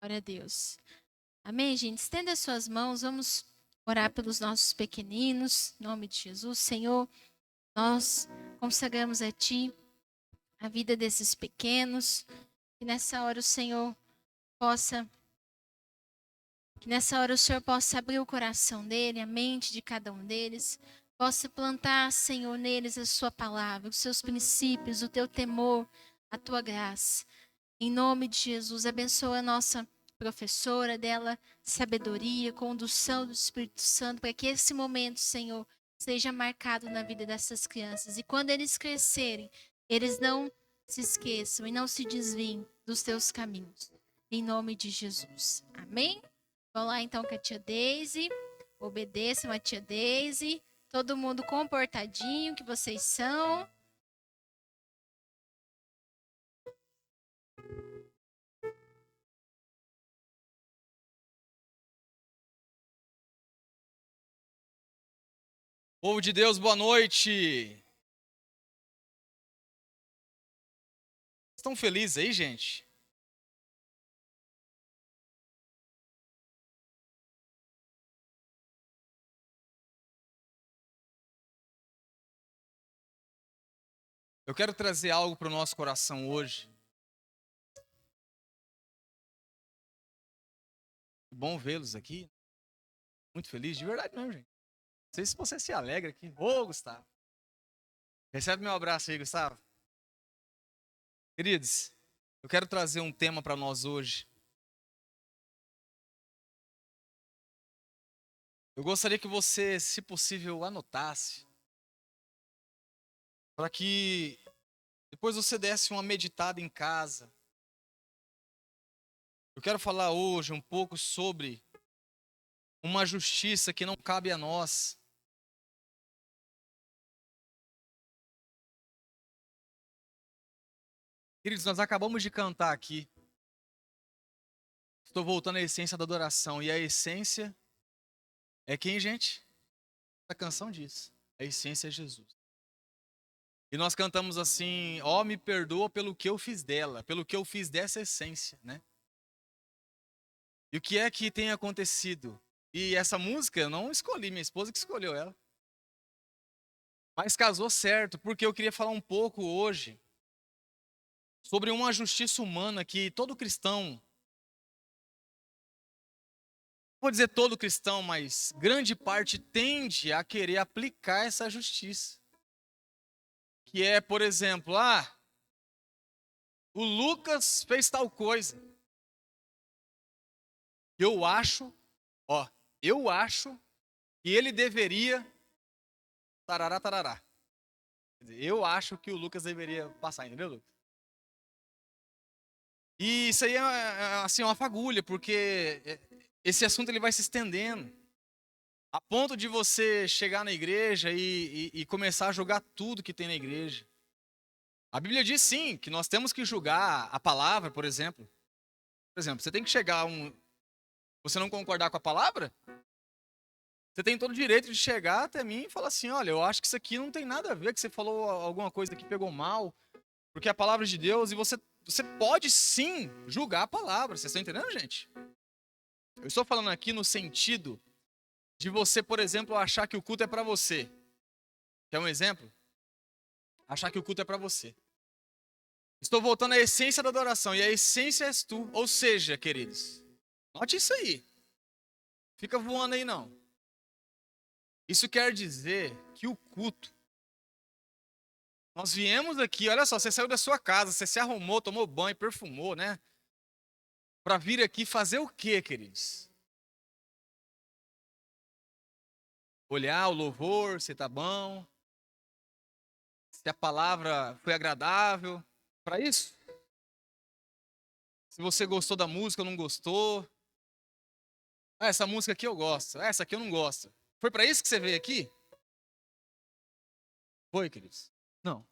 Glória a Deus. Amém, gente? Estenda as suas mãos, vamos orar pelos nossos pequeninos, em nome de Jesus. Senhor, nós consagramos a Ti a vida desses pequenos, que nessa hora o Senhor possa, que nessa hora o Senhor possa abrir o coração dele, a mente de cada um deles, possa plantar, Senhor, neles a Sua palavra, os Seus princípios, o Teu temor, a Tua graça. Em nome de Jesus, abençoa a nossa professora, dela sabedoria, condução do Espírito Santo, para que esse momento, Senhor, seja marcado na vida dessas crianças. E quando eles crescerem, eles não se esqueçam e não se desviem dos teus caminhos. Em nome de Jesus. Amém? Vamos lá então com a tia Daisy. Obedeçam a tia Daisy. Todo mundo comportadinho que vocês são. Povo de Deus, boa noite. Estão felizes aí, gente? Eu quero trazer algo para o nosso coração hoje. Bom vê-los aqui. Muito feliz, de verdade mesmo, gente. Não sei se você se alegra aqui. Ô, Gustavo. Recebe meu abraço aí, Gustavo. Queridos, eu quero trazer um tema para nós hoje. Eu gostaria que você, se possível, anotasse, para que depois você desse uma meditada em casa. Eu quero falar hoje um pouco sobre uma justiça que não cabe a nós. Queridos, nós acabamos de cantar aqui. Estou voltando à essência da adoração. E a essência é quem, gente? A canção diz. A essência é Jesus. E nós cantamos assim: ó, me perdoa pelo que eu fiz dela, pelo que eu fiz dessa essência, né? E o que é que tem acontecido? E essa música eu não escolhi, minha esposa que escolheu ela. Mas casou certo, porque eu queria falar um pouco hoje sobre uma justiça humana que todo cristão, vou dizer todo cristão, mas grande parte tende a querer aplicar essa justiça. Que é, por exemplo, o Lucas fez tal coisa. Eu acho, ó, eu acho que ele deveria tarará, tarará. Quer dizer, eu acho que o Lucas deveria passar, entendeu, Lucas? E isso aí assim, uma fagulha, porque esse assunto ele vai se estendendo. A ponto de você chegar na igreja e começar a julgar tudo que tem na igreja. A Bíblia diz sim que nós temos que julgar a palavra, por exemplo. Por exemplo, você tem que chegar a um. Você não concordar com a palavra? Você tem todo o direito de chegar até mim e falar assim: olha, eu acho que isso aqui não tem nada a ver, que você falou alguma coisa que pegou mal, porque é a palavra de Deus, e você pode sim julgar a palavra. Vocês estão entendendo, gente? Eu estou falando aqui no sentido de você, por exemplo, achar que o culto é para você. Quer um exemplo? Achar que o culto é para você. Estou voltando à essência da adoração, e a essência és tu. Ou seja, queridos, note isso aí. Fica voando aí não. Isso quer dizer que o culto, nós viemos aqui, olha só, você saiu da sua casa, você se arrumou, tomou banho, perfumou, né? Para vir aqui fazer o quê, queridos? Olhar o louvor, se tá bom, se a palavra foi agradável. Para isso? Se você gostou da música ou não gostou. Ah, essa música aqui eu gosto, essa aqui eu não gosto. Foi para isso que você veio aqui? Foi, queridos? Não.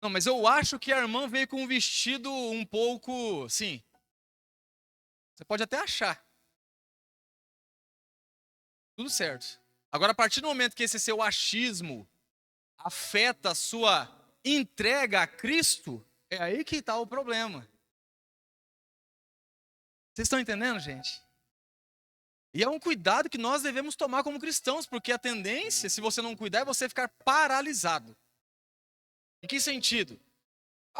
Não, mas eu acho que a irmã veio com um vestido um pouco, sim. Você pode até achar. Tudo certo. Agora, a partir do momento que esse seu achismo afeta a sua entrega a Cristo, é aí que está o problema. Vocês estão entendendo, gente? E é um cuidado que nós devemos tomar como cristãos, porque a tendência, se você não cuidar, é você ficar paralisado. Em que sentido?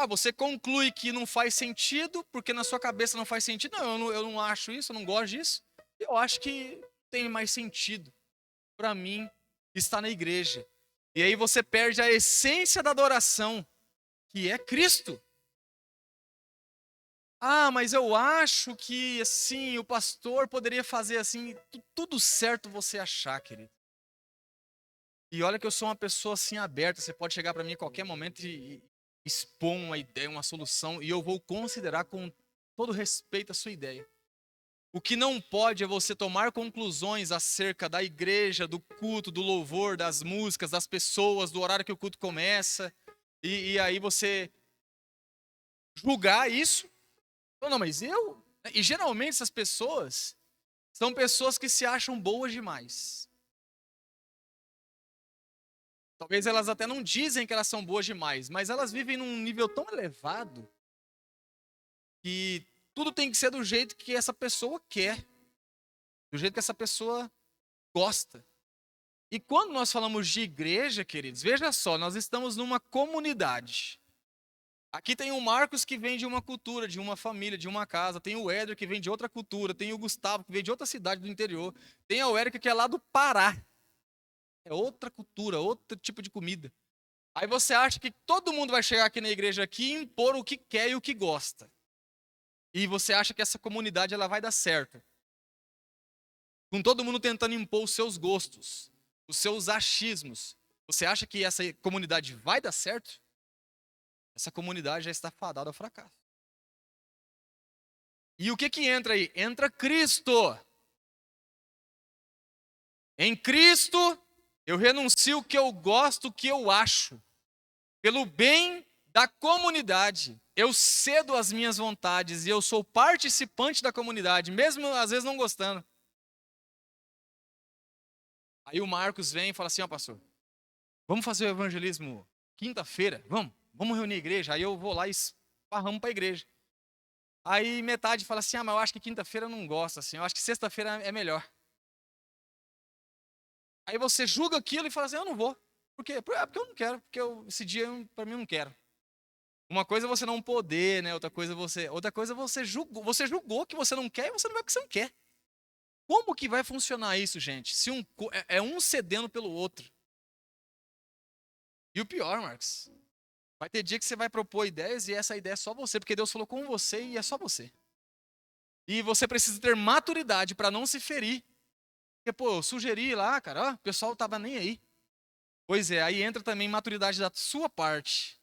Você conclui que não faz sentido, porque na sua cabeça não faz sentido. Não, eu não acho isso, eu não gosto disso. Eu acho que tem mais sentido para mim estar na igreja. E aí você perde a essência da adoração, que é Cristo. Mas eu acho que assim, o pastor poderia fazer assim, tudo certo você achar, querido. E olha que eu sou uma pessoa assim aberta, você pode chegar para mim em qualquer momento e expor uma ideia, uma solução, e eu vou considerar com todo respeito a sua ideia. O que não pode é você tomar conclusões acerca da igreja, do culto, do louvor, das músicas, das pessoas, do horário que o culto começa, e aí você julgar isso. Não, mas eu. E geralmente essas pessoas são pessoas que se acham boas demais. Talvez elas até não dizem que elas são boas demais, mas elas vivem num nível tão elevado que tudo tem que ser do jeito que essa pessoa quer, do jeito que essa pessoa gosta. E quando nós falamos de igreja, queridos, veja só, nós estamos numa comunidade. Aqui tem o Marcos que vem de uma cultura, de uma família, de uma casa. Tem o Éder que vem de outra cultura. Tem o Gustavo que vem de outra cidade do interior. Tem a Érica que é lá do Pará. É outra cultura, outro tipo de comida. Aí você acha que todo mundo vai chegar aqui na igreja aqui e impor o que quer e o que gosta. E você acha que essa comunidade ela vai dar certo. Com todo mundo tentando impor os seus gostos, os seus achismos. Você acha que essa comunidade vai dar certo? Essa comunidade já está fadada ao fracasso. E o que entra aí? Entra Cristo. Em Cristo, eu renuncio o que eu gosto, o que eu acho. Pelo bem da comunidade, eu cedo as minhas vontades e eu sou participante da comunidade, mesmo às vezes não gostando. Aí o Marcos vem e fala assim, pastor, vamos fazer o evangelismo quinta-feira? Vamos reunir a igreja? Aí eu vou lá e esparramo para a igreja. Aí metade fala assim, mas eu acho que quinta-feira eu não gosto, assim, eu acho que sexta-feira é melhor. Aí você julga aquilo e fala assim, eu não vou. Por quê? Porque eu não quero, porque esse dia para mim eu não quero. Uma coisa é você não poder, né? Outra coisa você julgou que você não quer e você não vai porque você não quer. Como que vai funcionar isso, gente? Se é um cedendo pelo outro. E o pior, Marcos, vai ter dia que você vai propor ideias e essa ideia é só você, porque Deus falou com você e é só você. E você precisa ter maturidade para não se ferir. Porque, eu sugeri lá, cara, o pessoal tava nem aí. Pois é, aí entra também maturidade da sua parte.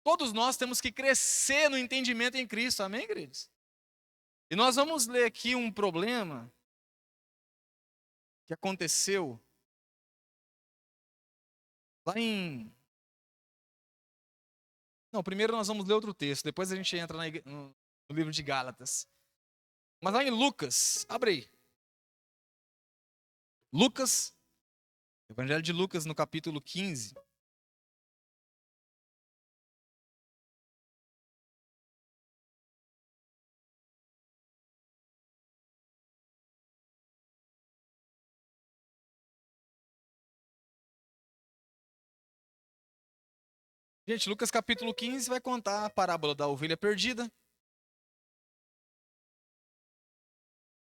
Todos nós temos que crescer no entendimento em Cristo, amém, queridos? E nós vamos ler aqui um problema que aconteceu lá em... Não, primeiro nós vamos ler outro texto, depois a gente entra no livro de Gálatas. Mas lá em Lucas, abre aí. Lucas, Evangelho de Lucas, no capítulo 15. Gente, Lucas capítulo 15 vai contar a parábola da ovelha perdida.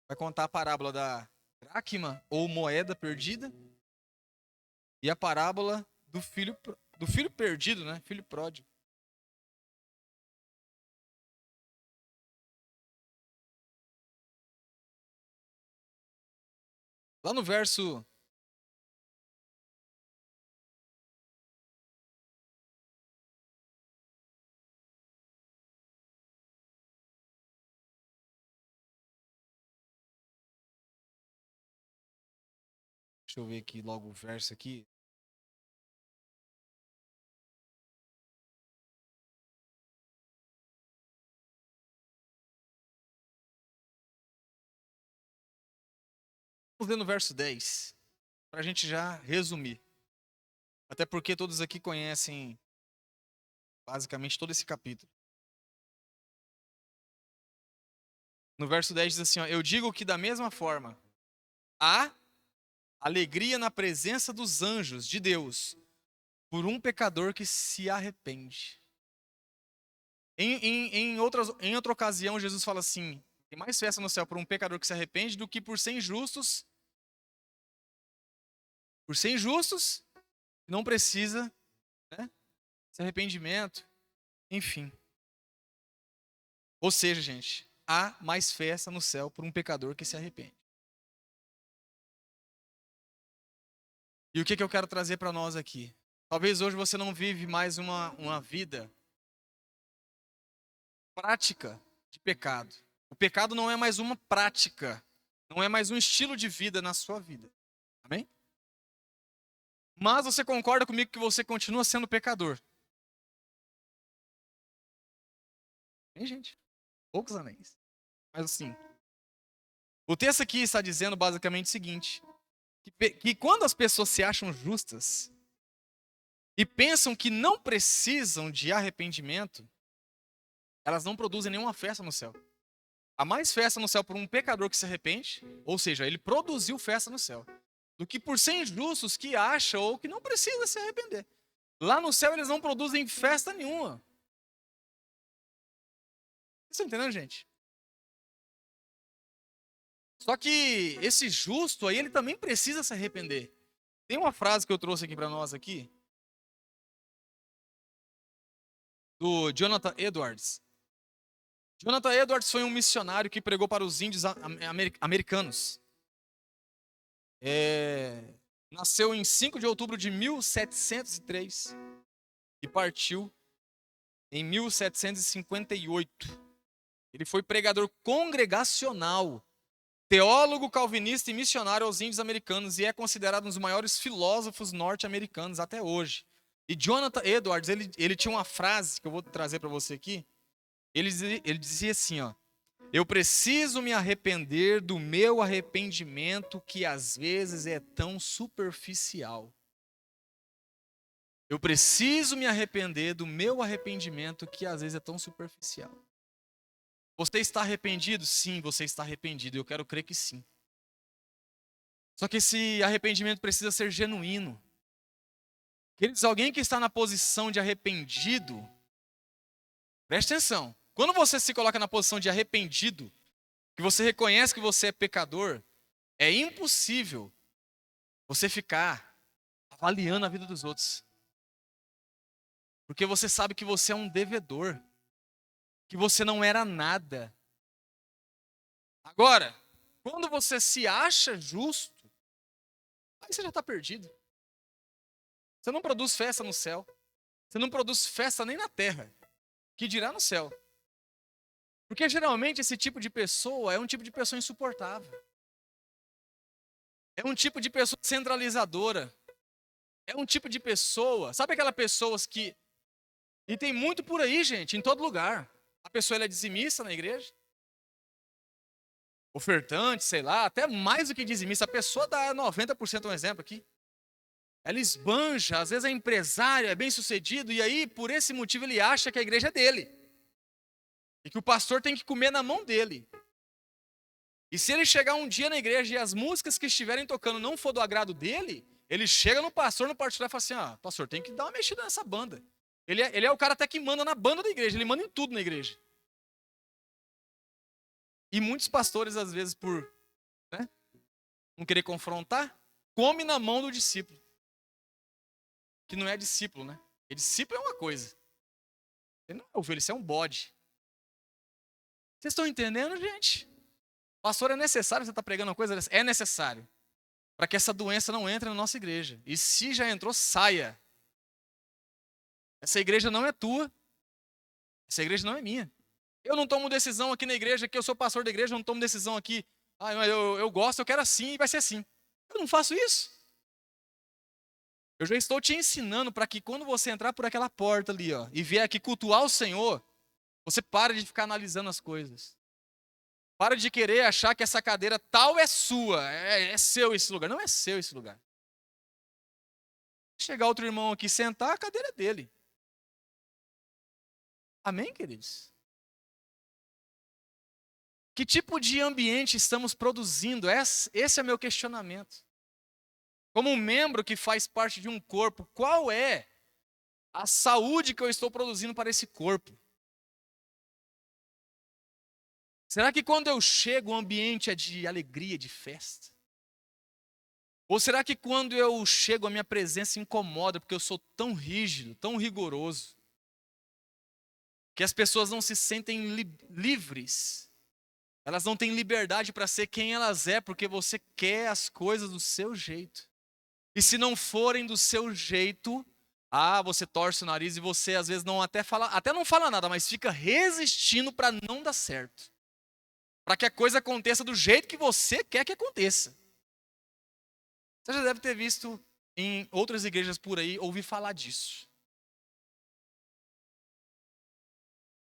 Vai contar a parábola da dracma ou moeda perdida. E a parábola do filho perdido, né? Filho pródigo. Lá no verso... Deixa eu ver aqui logo o verso aqui. Vamos ler no verso 10, para a gente já resumir. Até porque todos aqui conhecem basicamente todo esse capítulo. No verso 10 diz assim, ó, eu digo que da mesma forma, há alegria na presença dos anjos de Deus por um pecador que se arrepende. Em outra ocasião, Jesus fala assim, tem mais festa no céu por um pecador que se arrepende do que por 100 justos. Por 100 justos, não precisa, né, esse arrependimento, enfim. Ou seja, gente, há mais festa no céu por um pecador que se arrepende. E o que eu quero trazer para nós aqui? Talvez hoje você não vive mais uma vida prática de pecado. O pecado não é mais uma prática, não é mais um estilo de vida na sua vida. Amém? Mas você concorda comigo que você continua sendo pecador? Hein, gente? Poucos anéis. Mas assim, o texto aqui está dizendo basicamente o seguinte, que quando as pessoas se acham justas e pensam que não precisam de arrependimento, elas não produzem nenhuma festa no céu. Há mais festa no céu por um pecador que se arrepende, ou seja, ele produziu festa no céu, do que por 100 justos que acham ou que não precisa se arrepender. Lá no céu eles não produzem festa nenhuma. Vocês estão entendendo, gente? Só que esse justo aí, ele também precisa se arrepender. Tem uma frase que eu trouxe aqui para nós aqui, do Jonathan Edwards. Jonathan Edwards foi um missionário que pregou para os índios americanos. Nasceu em 5 de outubro de 1703 e partiu em 1758. Ele foi pregador congregacional, teólogo calvinista e missionário aos índios americanos e é considerado um dos maiores filósofos norte-americanos até hoje. E Jonathan Edwards, ele tinha uma frase que eu vou trazer para você aqui. Ele dizia assim, ó: eu preciso me arrepender do meu arrependimento que às vezes é tão superficial. Eu preciso me arrepender do meu arrependimento que às vezes é tão superficial. Você está arrependido? Sim, você está arrependido. Eu quero crer que sim. Só que esse arrependimento precisa ser genuíno. Queridos, alguém que está na posição de arrependido, preste atenção. Quando você se coloca na posição de arrependido, que você reconhece que você é pecador, é impossível você ficar avaliando a vida dos outros. Porque você sabe que você é um devedor, que você não era nada. Agora, quando você se acha justo, aí você já está perdido. Você não produz festa no céu. Você não produz festa nem na terra, que dirá no céu. Porque geralmente esse tipo de pessoa é um tipo de pessoa insuportável. É um tipo de pessoa centralizadora. É um tipo de pessoa, sabe aquelas pessoas que... E tem muito por aí, gente, em todo lugar. A pessoa ela é dizimista na igreja. Ofertante, sei lá, até mais do que dizimista. A pessoa dá 90%, um exemplo aqui. Ela esbanja, às vezes é empresário, é bem sucedido, e aí, por esse motivo, ele acha que a igreja é dele. E que o pastor tem que comer na mão dele. E se ele chegar um dia na igreja e as músicas que estiverem tocando não for do agrado dele, ele chega no pastor e fala assim, pastor, tem que dar uma mexida nessa banda. Ele é o cara até que manda na banda da igreja, ele manda em tudo na igreja. E muitos pastores, às vezes, por não querer confrontar, come na mão do discípulo. Que não é discípulo, né? E discípulo é uma coisa. Ele não é ovelha, isso é um bode. Vocês estão entendendo, gente? Pastor, é necessário você estar pregando uma coisa dessa? É necessário. Para que essa doença não entre na nossa igreja. E se já entrou, saia. Essa igreja não é tua. Essa igreja não é minha. Eu não tomo decisão aqui na igreja, que eu sou pastor da igreja, eu não tomo decisão aqui. Eu gosto, eu quero assim e vai ser assim. Eu não faço isso. Eu já estou te ensinando para que quando você entrar por aquela porta ali, ó, e vier aqui cultuar o Senhor, você para de ficar analisando as coisas. Para de querer achar que essa cadeira tal é sua, é seu esse lugar. Não é seu esse lugar. Chegar outro irmão aqui sentar, a cadeira é dele. Amém, queridos? Que tipo de ambiente estamos produzindo? Esse é meu questionamento. Como um membro que faz parte de um corpo, qual é a saúde que eu estou produzindo para esse corpo? Será que quando eu chego o ambiente é de alegria, de festa? Ou será que quando eu chego a minha presença incomoda porque eu sou tão rígido, tão rigoroso, que as pessoas não se sentem livres? Elas não têm liberdade para ser quem elas é porque você quer as coisas do seu jeito. E se não forem do seu jeito, você torce o nariz e você às vezes até não fala nada, mas fica resistindo para não dar certo. Para que a coisa aconteça do jeito que você quer que aconteça. Você já deve ter visto em outras igrejas por aí, ouvir falar disso.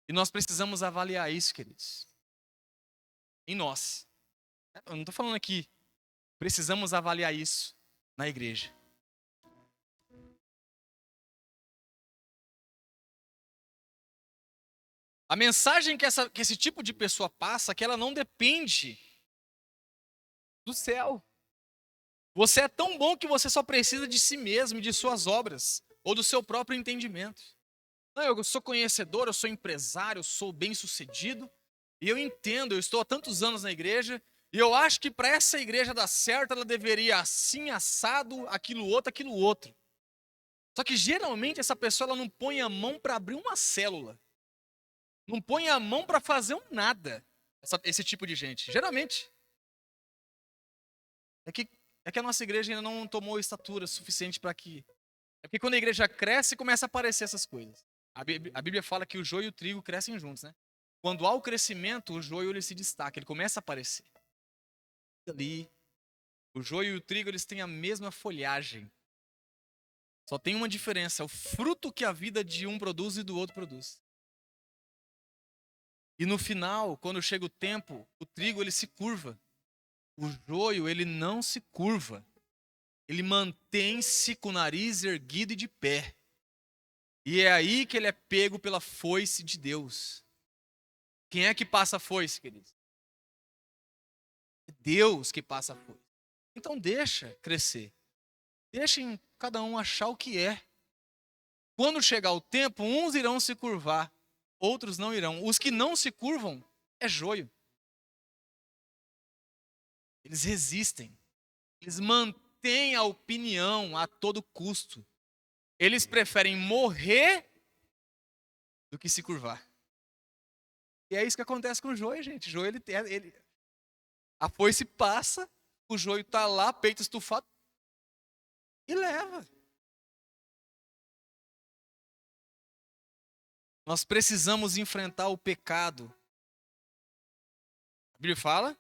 E nós precisamos avaliar isso, queridos. Em nós. Eu não estou falando aqui. Precisamos avaliar isso na igreja. A mensagem que esse tipo de pessoa passa é que ela não depende do céu. Você é tão bom que você só precisa de si mesmo, de suas obras, ou do seu próprio entendimento. Não, eu sou conhecedor, eu sou empresário, eu sou bem-sucedido, e eu entendo, eu estou há tantos anos na igreja, e eu acho que para essa igreja dar certo, ela deveria assim, assado, aquilo outro. Só que geralmente essa pessoa ela não põe a mão para abrir uma célula. Não põe a mão para fazer um nada, esse tipo de gente. Geralmente. É que a nossa igreja ainda não tomou estatura suficiente para que... É porque quando a igreja cresce, começa a aparecer essas coisas. A Bíblia fala que o joio e o trigo crescem juntos, né? Quando há o crescimento, o joio ele se destaca, ele começa a aparecer. Ali, o joio e o trigo eles têm a mesma folhagem. Só tem uma diferença, é o fruto que a vida de um produz e do outro produz. E no final, quando chega o tempo, o trigo ele se curva. O joio ele não se curva. Ele mantém-se com o nariz erguido e de pé. E é aí que ele é pego pela foice de Deus. Quem é que passa a foice, queridos? É Deus que passa a foice. Então deixa crescer. Deixem cada um achar o que é. Quando chegar o tempo, uns irão se curvar, outros não irão. Os que não se curvam é joio. Eles resistem. Eles mantêm a opinião a todo custo. Eles preferem morrer do que se curvar. E é isso que acontece com o joio, gente. O joio, a foice passa, o joio está lá, peito estufado, e leva. Nós precisamos enfrentar o pecado. A Bíblia fala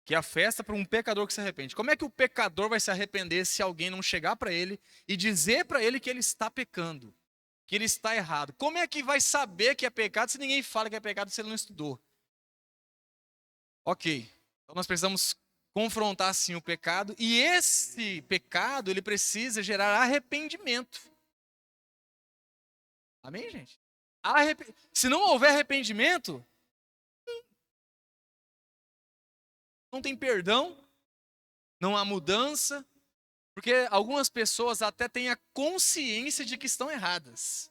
que é a festa para um pecador que se arrepende. Como é que o pecador vai se arrepender se alguém não chegar para ele e dizer para ele que ele está pecando, que ele está errado? Como é que vai saber que é pecado se ninguém fala que é pecado se ele não estudou? Ok, então nós precisamos confrontar sim o pecado, e esse pecado ele precisa gerar arrependimento. Amém, gente? Se não houver arrependimento, não tem perdão, não há mudança, porque algumas pessoas até têm a consciência de que estão erradas.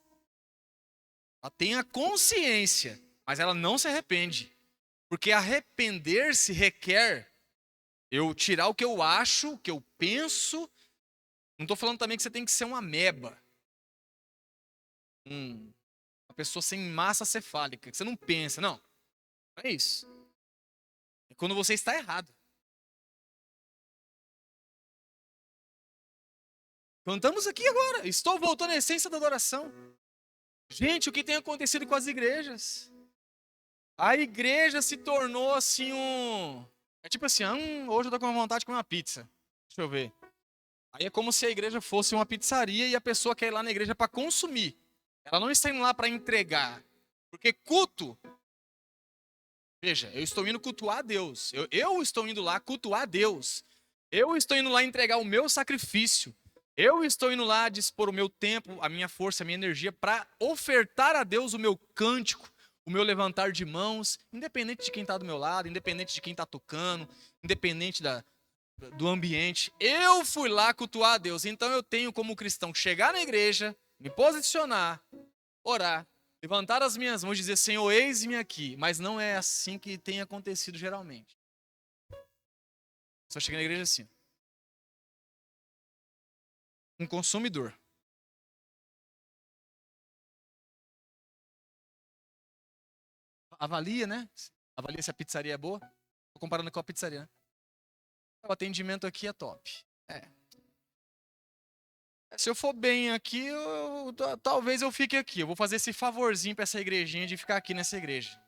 Ela tem a consciência, mas ela não se arrepende. Porque arrepender-se requer eu tirar o que eu acho, o que eu penso. Não estou falando também que você tem que ser uma ameba. Uma pessoa sem massa cefálica, que você não pensa. Não é isso. É quando você está errado. Cantamos aqui agora. Estou voltando à essência da adoração. Gente, o que tem acontecido com as igrejas? A igreja se tornou assim É tipo assim, hoje eu tô com vontade de comer uma pizza. Deixa eu ver. Aí é como se a igreja fosse uma pizzaria e a pessoa quer ir lá na igreja para consumir. Ela não está indo lá para entregar. Porque culto... Veja, eu estou indo cultuar a Deus. Eu estou indo lá cultuar a Deus. Eu estou indo lá entregar o meu sacrifício. Eu estou indo lá dispor o meu tempo, a minha força, a minha energia para ofertar a Deus o meu cântico, o meu levantar de mãos, independente de quem está do meu lado, independente de quem está tocando, independente do ambiente. Eu fui lá cultuar a Deus. Então eu tenho como cristão chegar na igreja, me posicionar, orar, levantar as minhas mãos e dizer, Senhor, eis-me aqui. Mas não é assim que tem acontecido geralmente. Só chega na igreja assim. Um consumidor. Avalia, né? Avalia se a pizzaria é boa. Tô comparando com a pizzaria, né? O atendimento aqui é top. Se eu for bem aqui, talvez eu fique aqui. Eu vou fazer esse favorzinho para essa igrejinha de ficar aqui nessa igreja.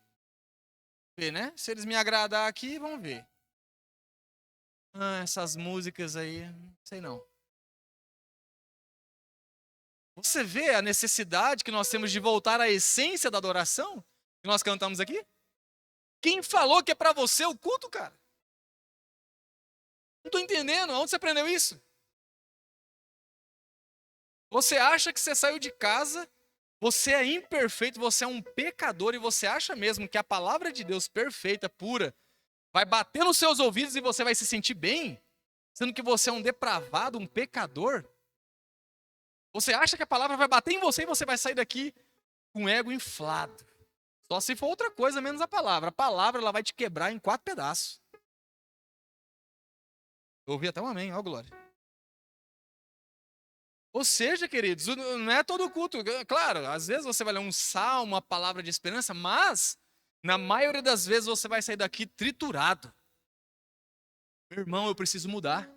Ver, né? Se eles me agradar aqui, vamos ver. Essas músicas aí, não sei não. Você vê a necessidade que nós temos de voltar à essência da adoração que nós cantamos aqui? Quem falou que é para você o culto, cara? Não estou entendendo. Onde você aprendeu isso? Você acha que você saiu de casa, você é imperfeito, você é um pecador e você acha mesmo que a palavra de Deus perfeita, pura, vai bater nos seus ouvidos e você vai se sentir bem? Sendo que você é um depravado, um pecador? Você acha que a palavra vai bater em você e você vai sair daqui com o ego inflado? Só se for outra coisa menos a palavra. A palavra ela vai te quebrar em 4 pedaços. Eu ouvi até um amém, ó glória. Ou seja, queridos, não é todo culto. Claro, às vezes você vai ler um salmo, uma palavra de esperança, mas na maioria das vezes você vai sair daqui triturado. Meu irmão, eu preciso mudar.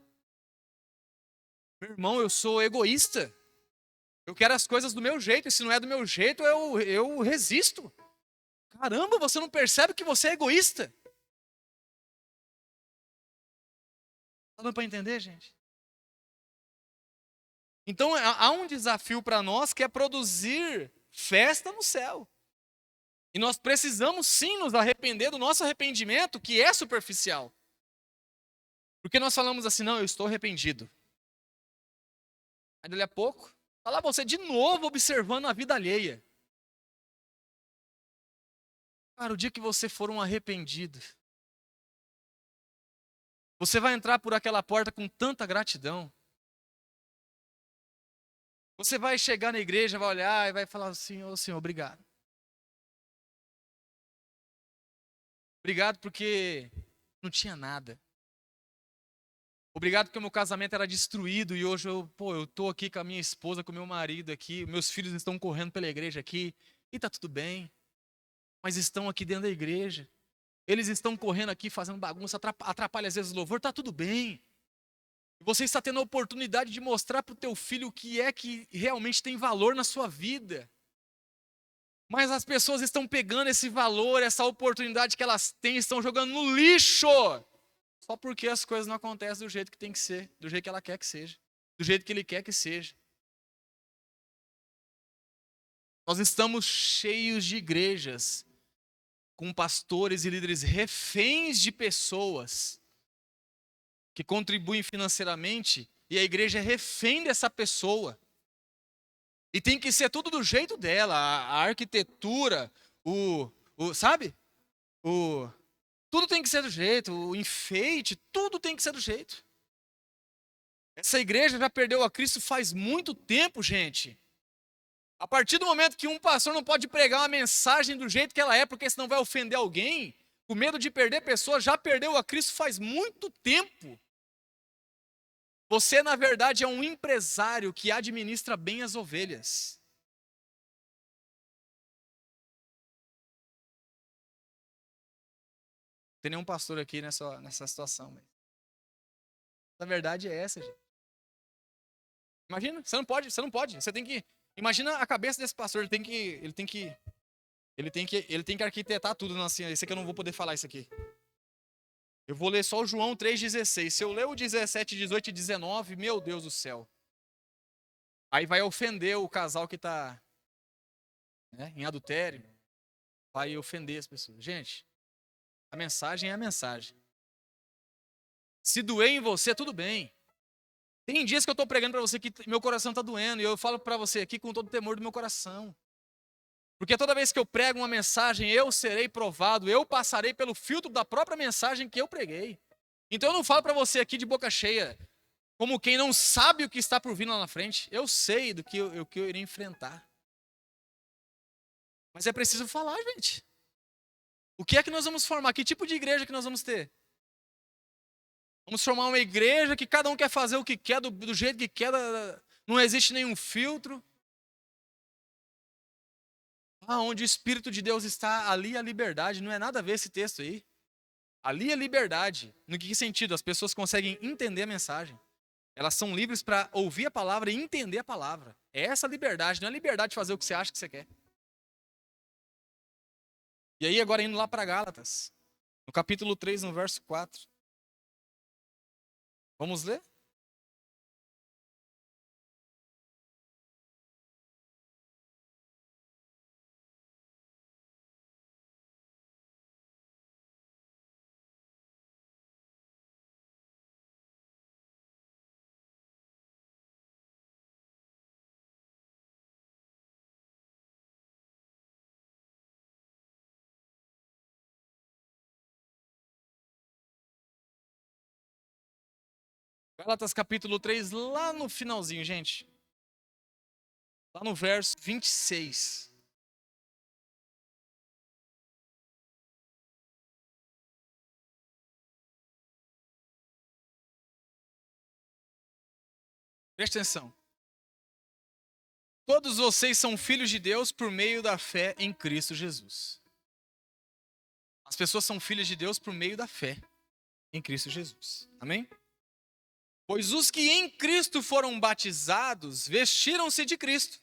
Meu irmão, eu sou egoísta. Eu quero as coisas do meu jeito, e se não é do meu jeito, eu resisto. Caramba, você não percebe que você é egoísta? Tá dando para entender, gente? Então há um desafio para nós que é produzir festa no céu. E nós precisamos sim nos arrepender do nosso arrependimento, que é superficial. Porque nós falamos assim, não, eu estou arrependido. Aí dali a pouco, está lá você de novo observando a vida alheia. Cara, o dia que você for um arrependido, você vai entrar por aquela porta com tanta gratidão. Você vai chegar na igreja, vai olhar e vai falar assim, ô Senhor, obrigado. Obrigado porque não tinha nada. Obrigado porque o meu casamento era destruído e hoje eu tô aqui com a minha esposa, com o meu marido aqui, meus filhos estão correndo pela igreja aqui e tá tudo bem. Mas estão aqui dentro da igreja. Eles estão correndo aqui fazendo bagunça, atrapalha às vezes o louvor, tá tudo bem. Você está tendo a oportunidade de mostrar para o teu filho o que é que realmente tem valor na sua vida. Mas as pessoas estão pegando esse valor, essa oportunidade que elas têm, estão jogando no lixo. Só porque as coisas não acontecem do jeito que tem que ser, do jeito que ela quer que seja, do jeito que ele quer que seja. Nós estamos cheios de igrejas, com pastores e líderes reféns de pessoas que contribuem financeiramente e a igreja é refém dessa pessoa. E tem que ser tudo do jeito dela, a arquitetura, sabe? Tudo tem que ser do jeito, o enfeite, tudo tem que ser do jeito. Essa igreja já perdeu a Cristo faz muito tempo, gente. A partir do momento que um pastor não pode pregar uma mensagem do jeito que ela é, porque senão vai ofender alguém, com medo de perder pessoas, já perdeu a Cristo faz muito tempo. Você, na verdade, é um empresário que administra bem as ovelhas. Não tem nenhum pastor aqui nessa situação. Mas a verdade é essa, gente. Imagina, você não pode. Você tem que. Imagina a cabeça desse pastor, ele tem que arquitetar tudo, não, assim, esse aqui eu não vou poder falar isso aqui. Eu vou ler só o João 3,16. Se eu ler o 17, 18 e 19, meu Deus do céu. Aí vai ofender o casal que está, né, em adultério. Vai ofender as pessoas. Gente, a mensagem é a mensagem. Se doer em você, tudo bem. Tem dias que eu estou pregando para você que meu coração está doendo. E eu falo para você aqui com todo o temor do meu coração. Porque toda vez que eu prego uma mensagem, eu serei provado, eu passarei pelo filtro da própria mensagem que eu preguei. Então eu não falo para você aqui de boca cheia, como quem não sabe o que está por vir lá na frente. Eu sei do que eu irei enfrentar. Mas é preciso falar, gente. O que é que nós vamos formar? Que tipo de igreja que nós vamos ter? Vamos formar uma igreja que cada um quer fazer o que quer, do jeito que quer, não existe nenhum filtro. Onde o Espírito de Deus está, ali a liberdade. Não é nada a ver esse texto aí. Ali é liberdade. No que sentido? As pessoas conseguem entender a mensagem. Elas são livres para ouvir a palavra e entender a palavra. É essa a liberdade, não é a liberdade de fazer o que você acha que você quer. E aí, agora indo lá para Gálatas, no capítulo 3, no verso 4. Vamos ler? Gálatas capítulo 3, lá no finalzinho, gente. Lá no verso 26. Preste atenção. Todos vocês são filhos de Deus por meio da fé em Cristo Jesus. As pessoas são filhas de Deus por meio da fé em Cristo Jesus. Amém? Pois os que em Cristo foram batizados, vestiram-se de Cristo.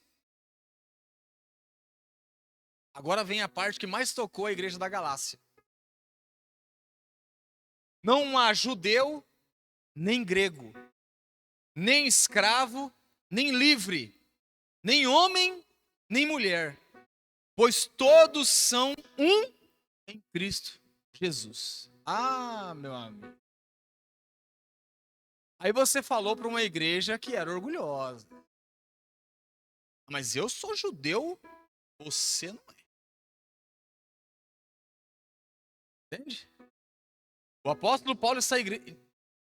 Agora vem a parte que mais tocou a igreja da Galácia. Não há judeu, nem grego, nem escravo, nem livre, nem homem, nem mulher, pois todos são um em Cristo Jesus. Meu amigo. Aí você falou para uma igreja que era orgulhosa. Mas eu sou judeu, você não é. Entende? O apóstolo Paulo está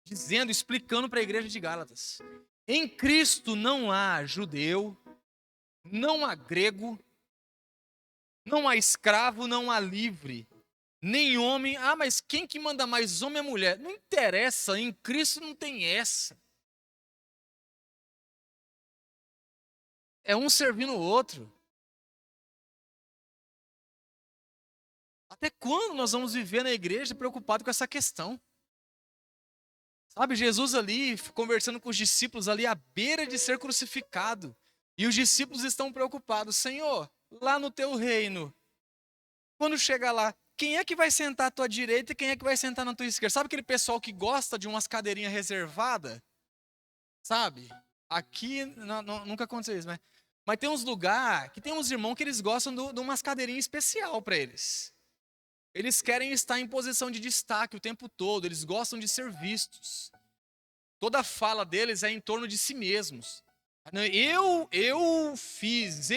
dizendo, explicando para a igreja de Gálatas. Em Cristo não há judeu, não há grego, não há escravo, não há livre, nem homem. Mas quem que manda mais, homem ou mulher? Não interessa, em Cristo não tem essa. É um servindo o outro. Até quando nós vamos viver na igreja preocupado com essa questão? Sabe, Jesus ali, conversando com os discípulos ali à beira de ser crucificado. E os discípulos estão preocupados. Senhor, lá no teu reino, quando chegar lá, quem é que vai sentar à tua direita e quem é que vai sentar na tua esquerda? Sabe aquele pessoal que gosta de umas cadeirinhas reservadas? Sabe? Aqui nunca aconteceu isso, mas tem uns lugares que tem uns irmãos que eles gostam de umas cadeirinhas especial para eles. Eles querem estar em posição de destaque o tempo todo, eles gostam de ser vistos. Toda a fala deles é em torno de si mesmos. Eu fiz,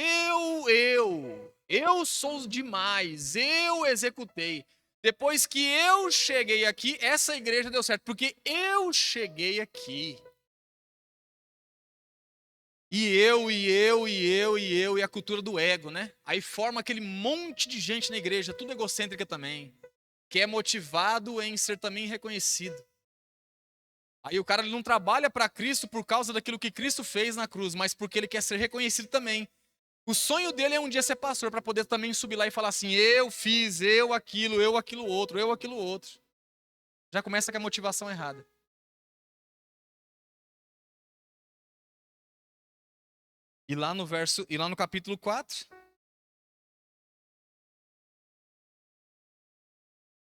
eu sou demais, eu executei. Depois que eu cheguei aqui, essa igreja deu certo, porque eu cheguei aqui. E a cultura do ego, né? Aí forma aquele monte de gente na igreja, tudo egocêntrica também, que é motivado em ser também reconhecido. Aí o cara ele não trabalha para Cristo por causa daquilo que Cristo fez na cruz, mas porque ele quer ser reconhecido também. O sonho dele é um dia ser pastor, para poder também subir lá e falar assim, eu fiz, eu aquilo outro, eu aquilo outro. Já começa com a motivação errada. E lá no capítulo 4,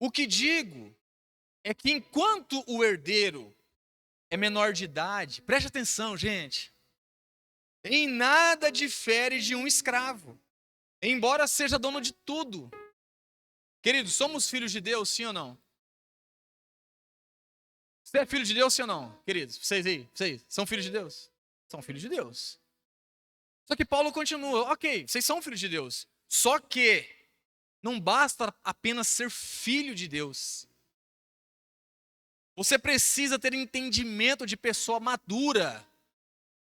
o que digo é que enquanto o herdeiro é menor de idade, preste atenção, gente, em nada difere de um escravo, embora seja dono de tudo. Queridos, somos filhos de Deus, sim ou não? Você é filho de Deus, sim ou não? Queridos, vocês são filhos de Deus? São filhos de Deus. Só que Paulo continua, ok, vocês são filhos de Deus, Só que não basta apenas ser filho de Deus. Você precisa ter entendimento de pessoa madura.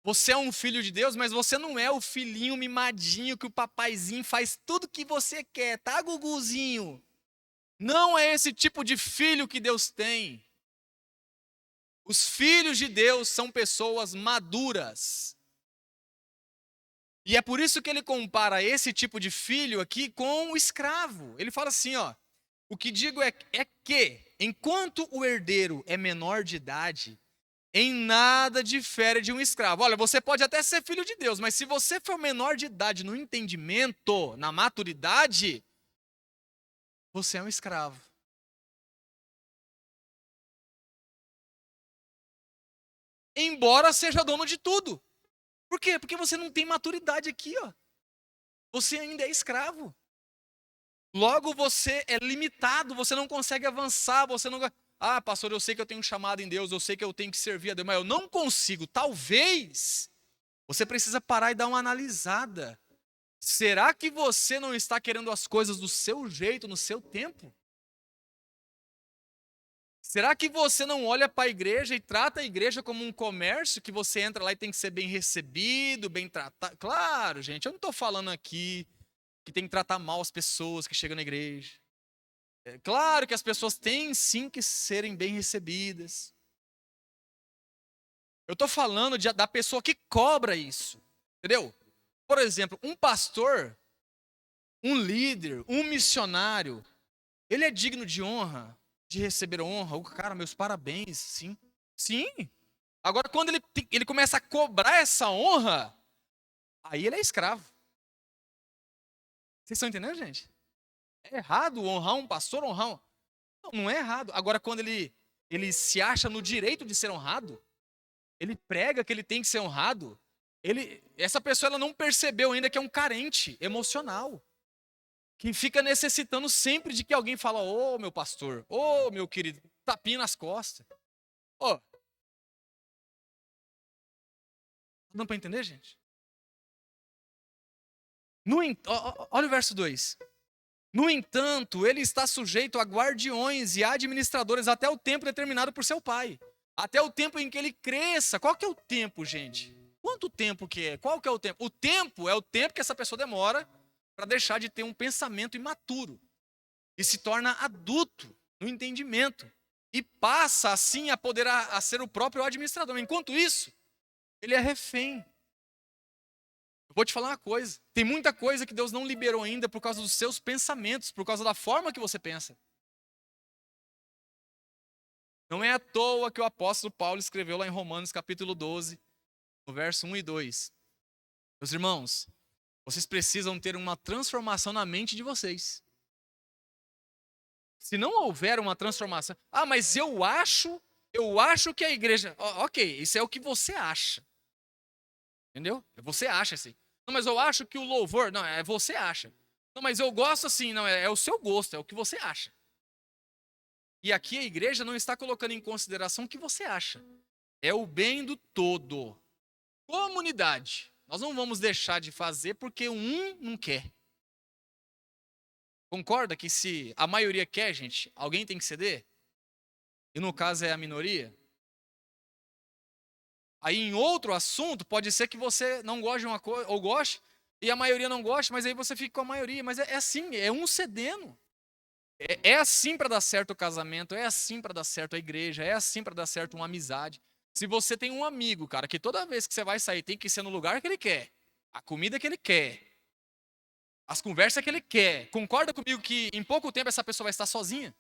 Você é um filho de Deus, mas você não é o filhinho mimadinho que o papaizinho faz tudo que você quer, tá, Guguzinho? Não é esse tipo de filho que Deus tem. Os filhos de Deus são pessoas maduras. E é por isso que ele compara esse tipo de filho aqui com o escravo. Ele fala assim, ó, o que digo é que, enquanto o herdeiro é menor de idade, em nada difere de um escravo. Olha, você pode até ser filho de Deus, mas se você for menor de idade no entendimento, na maturidade, você é um escravo. Embora seja dono de tudo. Por quê? Porque você não tem maturidade aqui, ó. Você ainda é escravo. Logo você é limitado, você não consegue avançar, você não... Ah, pastor, eu sei que eu tenho um chamado em Deus, eu sei que eu tenho que servir a Deus, mas eu não consigo. Talvez você precisa parar e dar uma analisada. Será que você não está querendo as coisas do seu jeito, no seu tempo? Será que você não olha para a igreja e trata a igreja como um comércio, que você entra lá e tem que ser bem recebido, bem tratado? Claro, gente, eu não estou falando aqui que tem que tratar mal as pessoas que chegam na igreja. É claro que as pessoas têm sim que serem bem recebidas. Eu estou falando da pessoa que cobra isso, entendeu? Por exemplo, um pastor, um líder, um missionário, ele é digno de honra, de receber honra. O cara, meus parabéns, sim. Sim. Agora, quando ele começa a cobrar essa honra, aí ele é escravo. Vocês estão entendendo, gente? É errado honrar um pastor, honrar um... Não é errado. Agora, quando ele se acha no direito de ser honrado, ele prega que ele tem que ser honrado, essa pessoa ela não percebeu ainda que é um carente emocional, que fica necessitando sempre de que alguém fala, ô meu pastor, ô meu querido, tapinha nas costas. Ô, não para entender, gente? Olha o verso 2. No entanto, ele está sujeito a guardiões e administradores até o tempo determinado por seu pai. Até o tempo em que ele cresça. Qual que é o tempo, gente? Quanto tempo que é? Qual que é o tempo? O tempo é o tempo que essa pessoa demora para deixar de ter um pensamento imaturo. E se torna adulto no entendimento. E passa, assim, a poder a ser o próprio administrador. Enquanto isso, ele é refém. Eu vou te falar uma coisa. Tem muita coisa que Deus não liberou ainda por causa dos seus pensamentos, por causa da forma que você pensa. Não é à toa que o apóstolo Paulo escreveu lá em Romanos capítulo 12, no verso 1 e 2. Meus irmãos, vocês precisam ter uma transformação na mente de vocês. Se não houver uma transformação... Ah, mas eu acho que a igreja... Ok, isso é o que você acha. Entendeu? Você acha assim. Não, mas eu acho que o louvor... Não, é você acha. Não, mas eu gosto assim. Não, é o seu gosto, é o que você acha. E aqui a igreja não está colocando em consideração o que você acha. É o bem do todo. Comunidade. Nós não vamos deixar de fazer porque um não quer. Concorda que se a maioria quer, gente, alguém tem que ceder? E no caso é a minoria? Aí em outro assunto, pode ser que você não goste de uma coisa, ou goste, e a maioria não goste, mas aí você fica com a maioria. Mas é assim, é um cedendo. É assim para dar certo o casamento, é assim para dar certo a igreja, é assim para dar certo uma amizade. Se você tem um amigo, cara, que toda vez que você vai sair tem que ser no lugar que ele quer, a comida que ele quer, as conversas que ele quer, concorda comigo que em pouco tempo essa pessoa vai estar sozinha?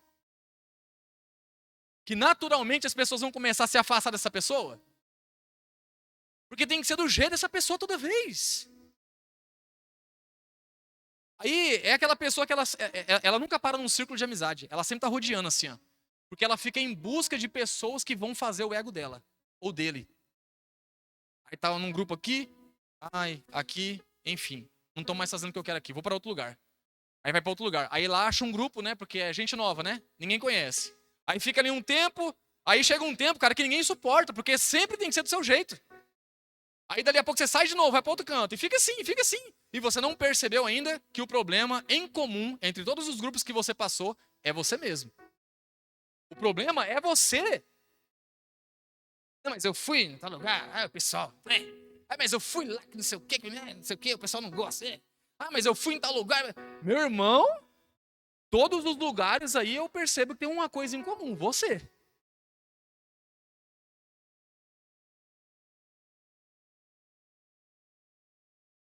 Que naturalmente as pessoas vão começar a se afastar dessa pessoa? Porque tem que ser do jeito dessa pessoa toda vez. Aí é aquela pessoa que ela nunca para num círculo de amizade. Ela sempre tá rodeando assim, ó. Porque ela fica em busca de pessoas que vão fazer o ego dela. Ou dele. Aí tá num grupo aqui. Ai, aqui. Enfim. Não tô mais fazendo o que eu quero aqui. Vou para outro lugar. Aí vai para outro lugar. Aí lá acha um grupo, né? Porque é gente nova, né? Ninguém conhece. Aí fica ali um tempo. Aí chega um tempo, cara, que ninguém suporta. Porque sempre tem que ser do seu jeito. Aí dali a pouco você sai de novo, vai para outro canto, e fica assim, fica assim. E você não percebeu ainda que o problema em comum entre todos os grupos que você passou é você mesmo. O problema é você. Não, mas eu fui em tal lugar, o pessoal, mas eu fui lá, que não sei o que, não sei o que, o pessoal não gosta. Mas eu fui em tal lugar. Meu irmão, todos os lugares aí eu percebo que tem uma coisa em comum, você.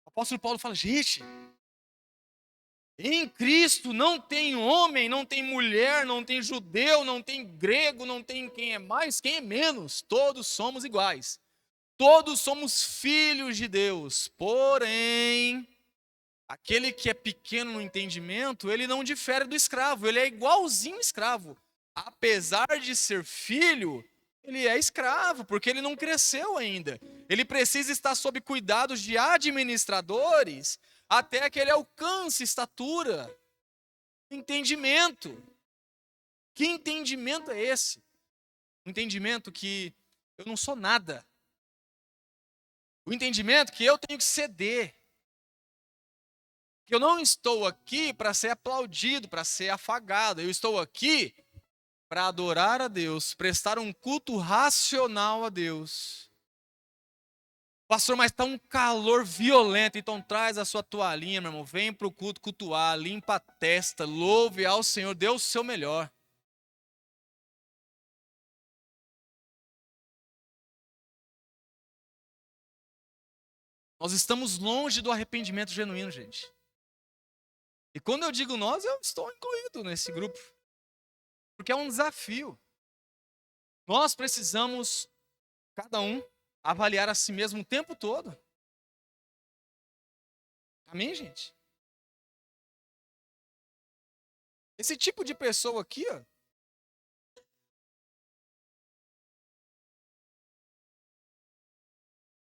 O apóstolo Paulo fala, gente, em Cristo não tem homem, não tem mulher, não tem judeu, não tem grego, não tem quem é mais, quem é menos. Todos somos iguais. Todos somos filhos de Deus. Porém, aquele que é pequeno no entendimento, ele não difere do escravo. Ele é igualzinho escravo. Apesar de ser filho, ele é escravo, porque ele não cresceu ainda. Ele precisa estar sob cuidados de administradores até que ele alcance estatura, entendimento. Que entendimento é esse? O entendimento que eu não sou nada. O entendimento que eu tenho que ceder. Que eu não estou aqui para ser aplaudido, para ser afagado. Eu estou aqui para adorar a Deus, prestar um culto racional a Deus. Pastor, mas está um calor violento, então traz a sua toalhinha, meu irmão. Vem para o culto cultuar, limpa a testa, louve ao Senhor, dê o seu melhor. Nós estamos longe do arrependimento genuíno, gente. E quando eu digo nós, eu estou incluído nesse grupo. Porque é um desafio. Nós precisamos, cada um, avaliar a si mesmo o tempo todo. Amém, gente? Esse tipo de pessoa aqui, ó.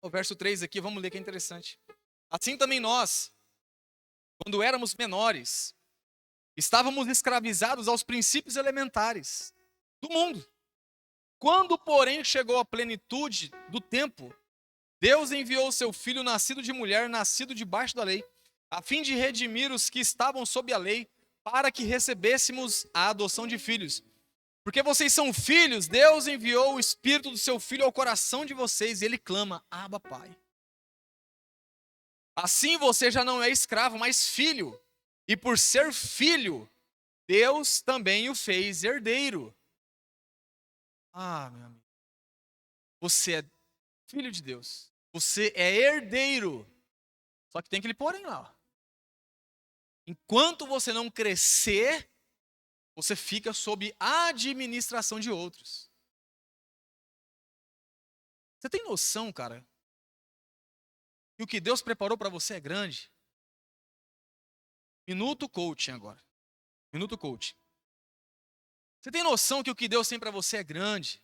O verso 3 aqui, vamos ler que é interessante. Assim também nós, quando éramos menores, estávamos escravizados aos princípios elementares do mundo. Quando, porém, chegou a plenitude do tempo, Deus enviou o seu filho nascido de mulher, nascido debaixo da lei, a fim de redimir os que estavam sob a lei, para que recebêssemos a adoção de filhos. Porque vocês são filhos, Deus enviou o Espírito do seu Filho ao coração de vocês e ele clama, Abba, Pai. Assim você já não é escravo, mas filho. E por ser filho, Deus também o fez herdeiro. Meu amigo. Você é filho de Deus. Você é herdeiro. Só que tem que lhe porem lá. Ó. Enquanto você não crescer, você fica sob a administração de outros. Você tem noção, cara, que o que Deus preparou para você é grande? Minuto coaching agora. Minuto coaching. Você tem noção que o que Deus tem para você é grande?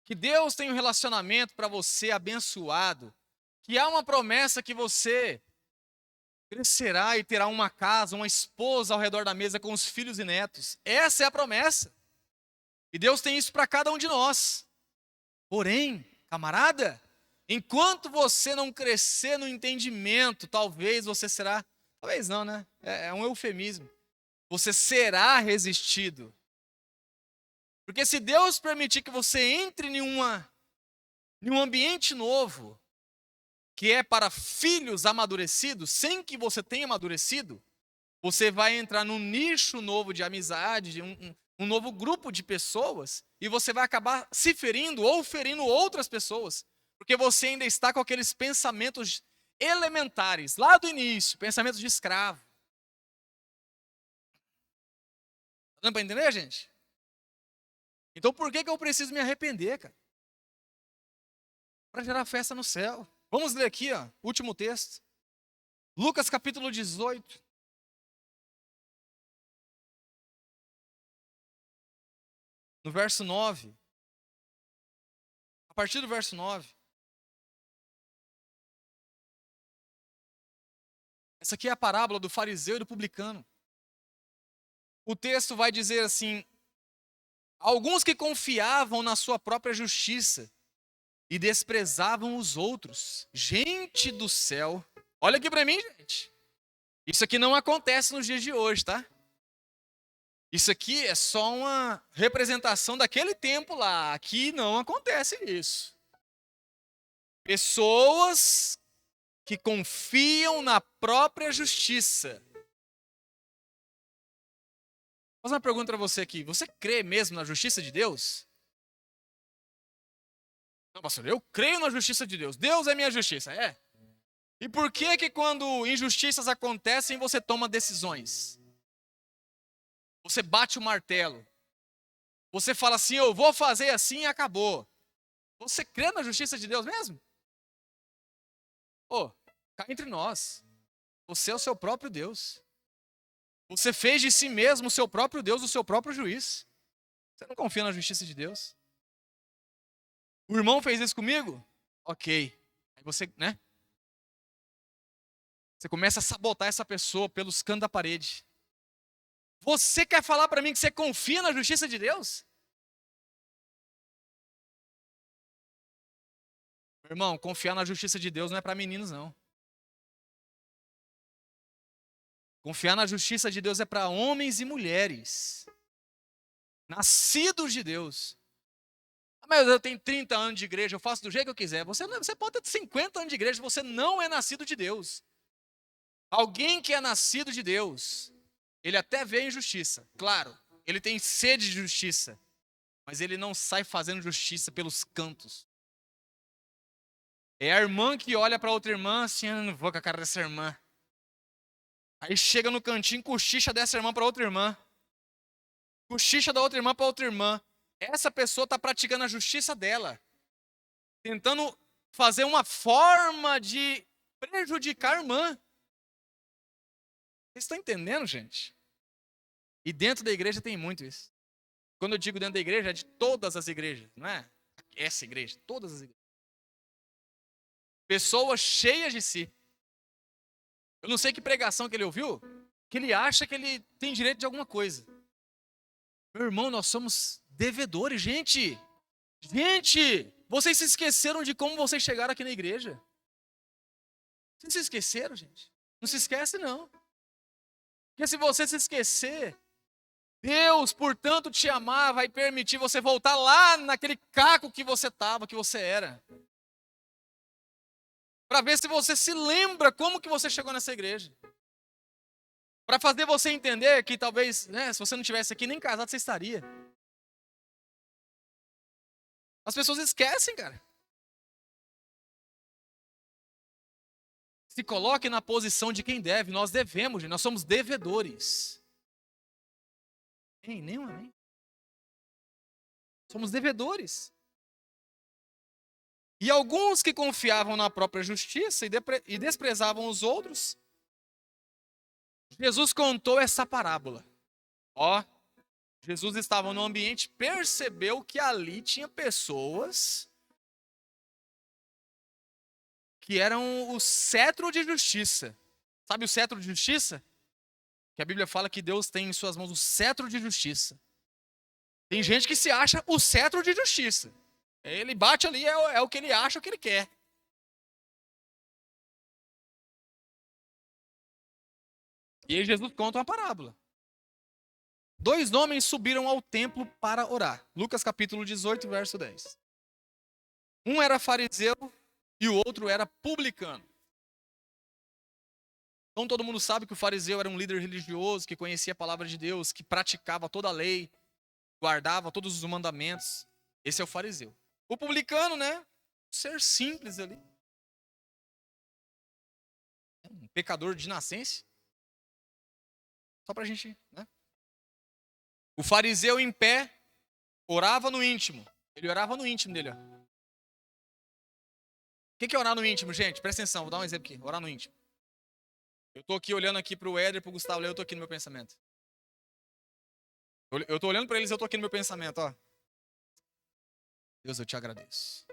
Que Deus tem um relacionamento para você abençoado? Que há uma promessa que você crescerá e terá uma casa, uma esposa ao redor da mesa com os filhos e netos. Essa é a promessa. E Deus tem isso para cada um de nós. Porém, camarada, enquanto você não crescer no entendimento, talvez você será, talvez não, né? É um eufemismo. Você será resistido. Porque se Deus permitir que você entre em um ambiente novo, que é para filhos amadurecidos, sem que você tenha amadurecido, você vai entrar num nicho novo de amizade, um novo grupo de pessoas, e você vai acabar se ferindo ou ferindo outras pessoas, porque você ainda está com aqueles pensamentos elementares, lá do início, pensamentos de escravo. Tá dando para entender, gente? Então por que eu preciso me arrepender, cara? Para gerar festa no céu. Vamos ler aqui, ó, último texto. Lucas capítulo 18. No verso 9. A partir do verso 9. Essa aqui é a parábola do fariseu e do publicano. O texto vai dizer assim: alguns que confiavam na sua própria justiça e desprezavam os outros. Gente do céu. Olha aqui para mim, gente. Isso aqui não acontece nos dias de hoje, tá? Isso aqui é só uma representação daquele tempo lá. Aqui não acontece isso. Pessoas que confiam na própria justiça. Vou fazer uma pergunta para você aqui. Você crê mesmo na justiça de Deus? Não, pastor, eu creio na justiça de Deus. Deus é minha justiça, é. E por que que quando injustiças acontecem, você toma decisões? Você bate o martelo. Você fala assim, eu vou fazer assim e acabou. Você crê na justiça de Deus mesmo? Ô, cá entre nós. Você é o seu próprio Deus. Você fez de si mesmo o seu próprio Deus, o seu próprio juiz. Você não confia na justiça de Deus? O irmão fez isso comigo? Ok. Aí você, né? Você começa a sabotar essa pessoa pelos cantos da parede. Você quer falar para mim que você confia na justiça de Deus? Meu irmão, confiar na justiça de Deus não é para meninos, não. Confiar na justiça de Deus é para homens e mulheres. Nascidos de Deus. Mas eu tenho 30 anos de igreja, eu faço do jeito que eu quiser. Você pode ter 50 anos de igreja, você não é nascido de Deus. Alguém que é nascido de Deus, ele até vê injustiça, claro. Ele tem sede de justiça, mas ele não sai fazendo justiça pelos cantos. É a irmã que olha para outra irmã assim, eu não vou com a cara dessa irmã. Aí chega no cantinho, cochicha dessa irmã para outra irmã. Cochicha da outra irmã para outra irmã. Essa pessoa está praticando a justiça dela. Tentando fazer uma forma de prejudicar a irmã. Vocês estão entendendo, gente? E dentro da igreja tem muito isso. Quando eu digo dentro da igreja, é de todas as igrejas, não é? Essa igreja, todas as igrejas. Pessoas cheias de si. Eu não sei que pregação que ele ouviu, que ele acha que ele tem direito de alguma coisa. Meu irmão, nós somos devedores, gente. Gente, vocês se esqueceram de como vocês chegaram aqui na igreja. Vocês se esqueceram, gente? Não se esquece, não. Porque se você se esquecer, Deus, por tanto te amar, vai permitir você voltar lá naquele caco que você estava, que você era. Para ver se você se lembra como que você chegou nessa igreja. Para fazer você entender que talvez, né, se você não tivesse aqui, nem casado você estaria. As pessoas esquecem, cara. Se coloque na posição de quem deve. Nós devemos, gente. Nós somos devedores. Nem um amém. Somos devedores. E alguns que confiavam na própria justiça e desprezavam os outros, Jesus contou essa parábola. Ó, Jesus estava no ambiente, percebeu que ali tinha pessoas que eram o cetro de justiça. Sabe o cetro de justiça? Que a Bíblia fala que Deus tem em suas mãos o cetro de justiça. Tem gente que se acha o cetro de justiça. Ele bate ali, é o que ele acha, o que ele quer. E aí Jesus conta uma parábola. 2 homens subiram ao templo para orar. Lucas capítulo 18, verso 10. Um era fariseu e o outro era publicano. Então todo mundo sabe que o fariseu era um líder religioso, que conhecia a palavra de Deus, que praticava toda a lei, guardava todos os mandamentos. Esse é o fariseu. O publicano, né? Ser simples ali. Um pecador de nascença. Só pra gente, né? O fariseu em pé orava no íntimo. Ele orava no íntimo dele, ó. O que é orar no íntimo, gente? Presta atenção, vou dar um exemplo aqui. Orar no íntimo. Eu tô aqui olhando aqui pro Éder, pro Gustavo, eu tô aqui no meu pensamento. Eu tô olhando para eles, eu tô aqui no meu pensamento, ó. Deus, eu te agradeço.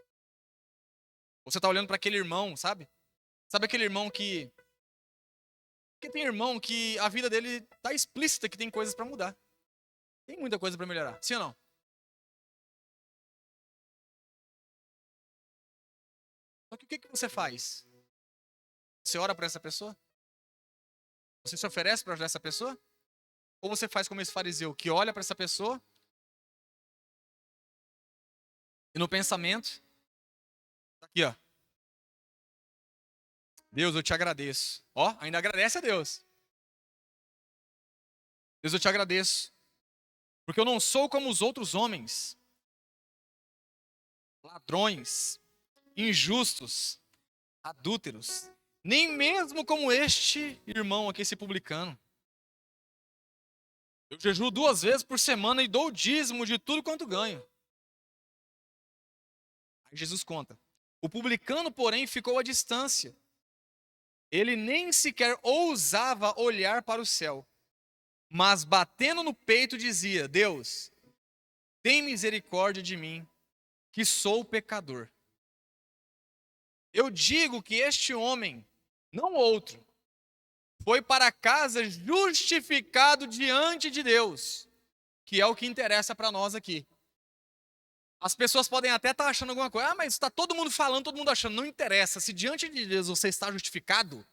Você tá olhando para aquele irmão, sabe? Sabe aquele irmão que... Porque tem irmão que a vida dele tá explícita que tem coisas para mudar. Tem muita coisa para melhorar, sim ou não? Só que o que você faz? Você ora para essa pessoa? Você se oferece para ajudar essa pessoa? Ou você faz como esse fariseu, que olha para essa pessoa e no pensamento, tá aqui, ó. Deus, eu te agradeço. Ó, ainda agradece a Deus. Deus, eu te agradeço. Porque eu não sou como os outros homens, ladrões, injustos, adúlteros, nem mesmo como este irmão aqui, esse publicano. Eu jejuo 2 vezes por semana e dou o dízimo de tudo quanto ganho. Aí Jesus conta. O publicano, porém, ficou à distância. Ele nem sequer ousava olhar para o céu, mas batendo no peito dizia: Deus, tem misericórdia de mim, que sou pecador. Eu digo que este homem, não outro, foi para casa justificado diante de Deus, que é o que interessa para nós aqui. As pessoas podem até estar achando alguma coisa, mas está todo mundo falando, todo mundo achando, não interessa. Se diante de Deus você está justificado,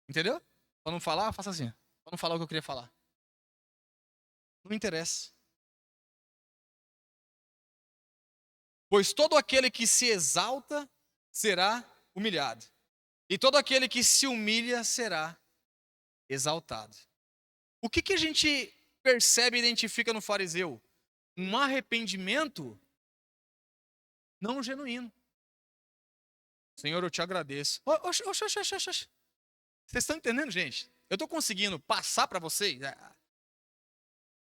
entendeu? Para não falar, faça assim. Para não falar o que eu queria falar. Não interessa. Pois todo aquele que se exalta será humilhado, e todo aquele que se humilha será exaltado. O que a gente percebe e identifica no fariseu? Um arrependimento não genuíno. Senhor, eu te agradeço. Oxe. Vocês estão entendendo, gente? Eu estou conseguindo passar para vocês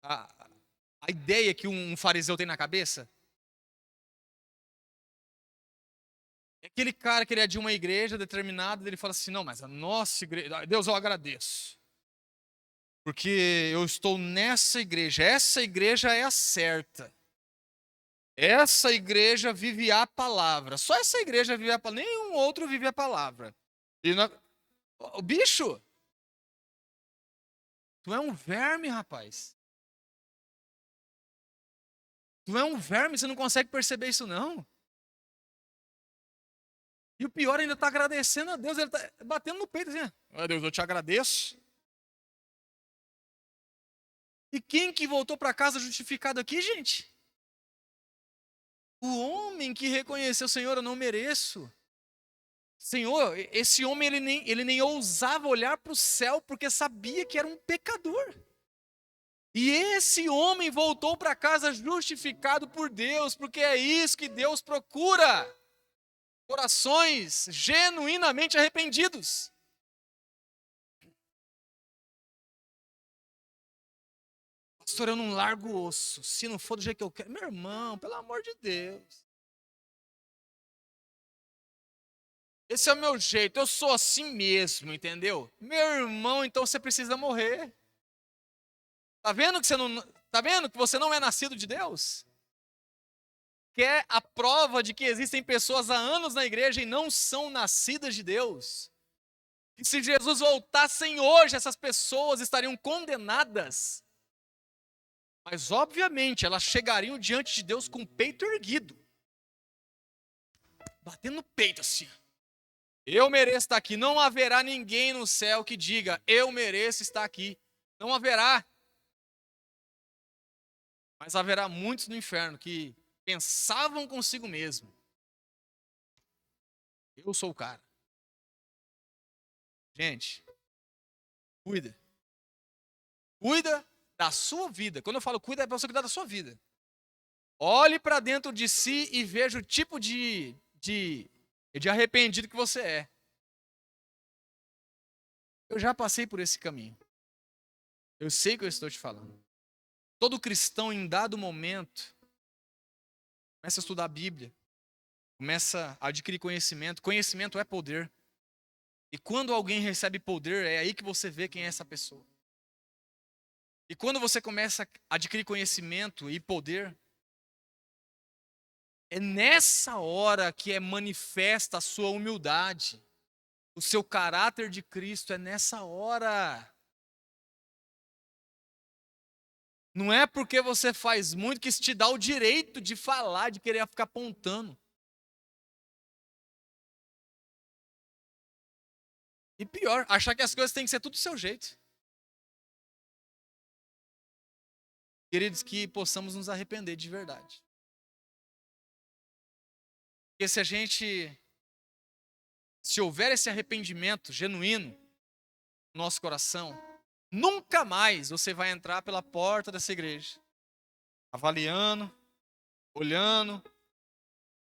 a ideia que um fariseu tem na cabeça? É aquele cara que ele é de uma igreja determinada, ele fala assim, não, mas a nossa igreja, Deus, eu agradeço. Porque eu estou nessa igreja, essa igreja é a certa. Essa igreja vive a palavra. Só essa igreja vive a palavra, nenhum outro vive a palavra. O bicho, tu é um verme, rapaz. Tu é um verme, você não consegue perceber isso não? E o pior, ainda está agradecendo a Deus, ele está batendo no peito assim, ó, Deus, eu te agradeço. E quem que voltou para casa justificado aqui, gente? O homem que reconheceu, Senhor, eu não mereço. Senhor, esse homem ele nem ousava olhar para o céu porque sabia que era um pecador. E esse homem voltou para casa justificado por Deus, porque é isso que Deus procura. Corações genuinamente arrependidos. Pastor, eu não largo o osso, se não for do jeito que eu quero. Meu irmão, pelo amor de Deus. Esse é o meu jeito, eu sou assim mesmo, entendeu? Meu irmão, então você precisa morrer. Tá vendo que você não é nascido de Deus? Quer a prova de que existem pessoas há anos na igreja e não são nascidas de Deus? E se Jesus voltasse hoje, essas pessoas estariam condenadas. Mas obviamente elas chegariam diante de Deus com o peito erguido, batendo no peito assim. Eu mereço estar aqui. Não haverá ninguém no céu que diga, eu mereço estar aqui. Não haverá. Mas haverá muitos no inferno que pensavam consigo mesmo. Eu sou o cara. Gente, cuida. Cuida da sua vida. Quando eu falo cuida, é para você cuidar da sua vida. Olhe para dentro de si e veja o tipo de arrependido que você é. Eu já passei por esse caminho. Eu sei o que eu estou te falando. Todo cristão, em dado momento, começa a estudar a Bíblia, começa a adquirir conhecimento. Conhecimento é poder. E quando alguém recebe poder, é aí que você vê quem é essa pessoa. E quando você começa a adquirir conhecimento e poder, é nessa hora que é manifesta a sua humildade. O seu caráter de Cristo é nessa hora. Não é porque você faz muito que isso te dá o direito de falar, de querer ficar apontando. E pior, achar que as coisas têm que ser tudo do seu jeito. Queridos, que possamos nos arrepender de verdade. Porque se houver esse arrependimento genuíno no nosso coração, nunca mais você vai entrar pela porta dessa igreja, avaliando, olhando,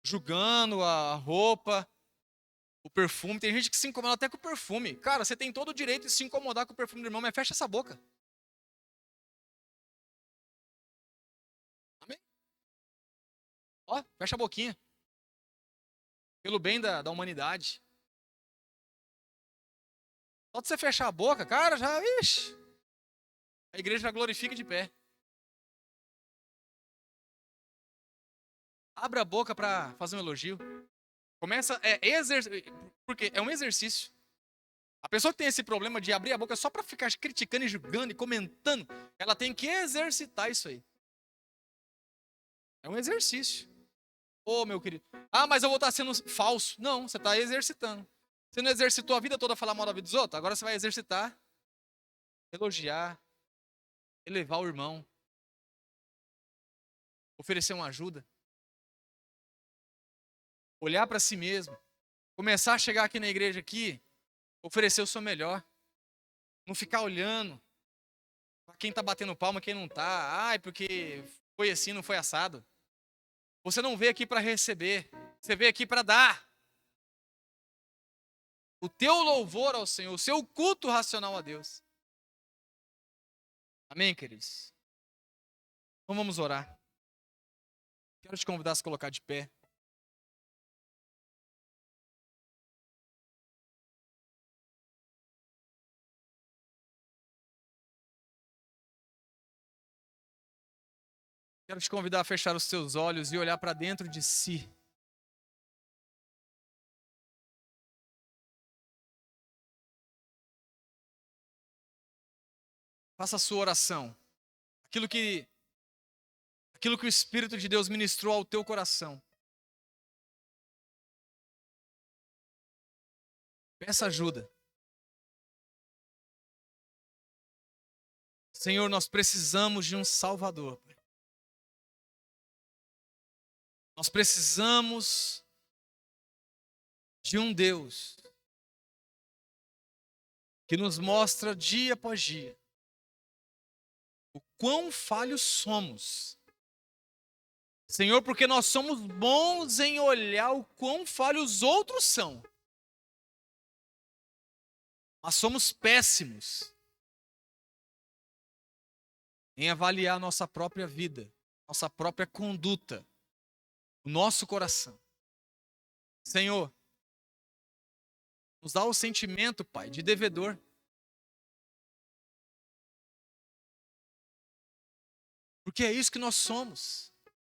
julgando a roupa, o perfume. Tem gente que se incomoda até com o perfume. Cara, você tem todo o direito de se incomodar com o perfume do irmão, mas fecha essa boca. Amém? Ó, fecha a boquinha. Pelo bem da humanidade. Só de você fechar a boca, cara, já, ixi, a igreja já glorifica de pé. Abra a boca para fazer um elogio. Começa, porque é um exercício. A pessoa que tem esse problema de abrir a boca só para ficar criticando e julgando e comentando, ela tem que exercitar isso aí. É um exercício. Ô, meu querido. Ah, mas eu vou estar sendo falso. Não, você está exercitando. Você não exercitou a vida toda a falar mal da vida dos outros? Agora você vai exercitar, elogiar, elevar o irmão, oferecer uma ajuda, olhar para si mesmo, começar a chegar aqui na igreja aqui, oferecer o seu melhor, não ficar olhando para quem está batendo palma, quem não está. Ai, porque foi assim, não foi assado. Você não veio aqui para receber, você veio aqui para dar. O teu louvor ao Senhor, o seu culto racional a Deus. Amém, queridos? Então vamos orar. Quero te convidar a se colocar de pé. Quero te convidar a fechar os seus olhos e olhar para dentro de si. Faça a sua oração. Aquilo que o Espírito de Deus ministrou ao teu coração. Peça ajuda. Senhor, nós precisamos de um Salvador. Nós precisamos de um Deus que nos mostra dia após dia o quão falhos somos. Senhor, porque nós somos bons em olhar o quão falhos os outros são. Mas somos péssimos em avaliar nossa própria vida, nossa própria conduta, o nosso coração. Senhor, nos dá o sentimento, Pai, de devedor. Porque é isso que nós somos.